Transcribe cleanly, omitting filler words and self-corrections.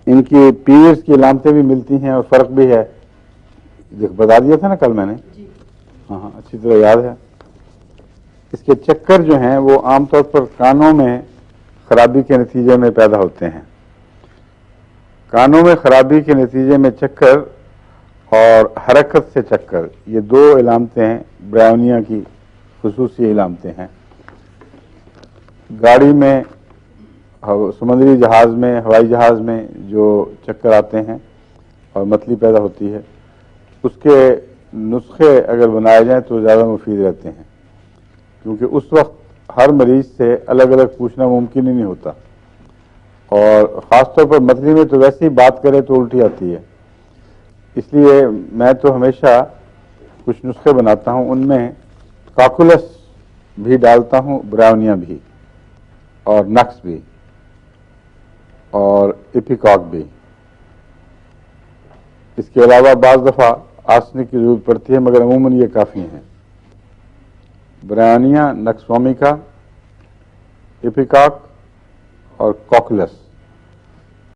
ان کی پیریڈس کی علامتیں بھی ملتی ہیں اور فرق بھی ہے. بتا دیا تھا نا کل میں نے. ہاں اچھی طرح یاد ہے. اس کے چکر جو ہیں وہ عام طور پر کانوں میں خرابی کے نتیجے میں پیدا ہوتے ہیں. کانوں میں خرابی کے نتیجے میں چکر اور حرکت سے چکر، یہ دو علامتیں ہیں برائیونیا کی خصوصی علامتیں ہیں. گاڑی میں، سمندری جہاز میں، ہوائی جہاز میں جو چکر آتے ہیں اور متلی پیدا ہوتی ہے، اس کے نسخے اگر بنائے جائیں تو زیادہ مفید رہتے ہیں، کیونکہ اس وقت ہر مریض سے الگ الگ پوچھنا ممکن ہی نہیں ہوتا، اور خاص طور پر متلی میں تو ویسے ہی بات کرے تو الٹی آتی ہے. اس لیے میں تو ہمیشہ کچھ نسخے بناتا ہوں، ان میں کاکولس بھی ڈالتا ہوں، برائیونیا بھی، اور نکس بھی، اور ایپیکاک بھی. اس کے علاوہ بعض دفعہ آرسنک کی ضرورت پڑتی ہے، مگر عموماً یہ کافی ہیں. برائیونیا، نکس وامیکا، ایپیکاک اور کوکولس.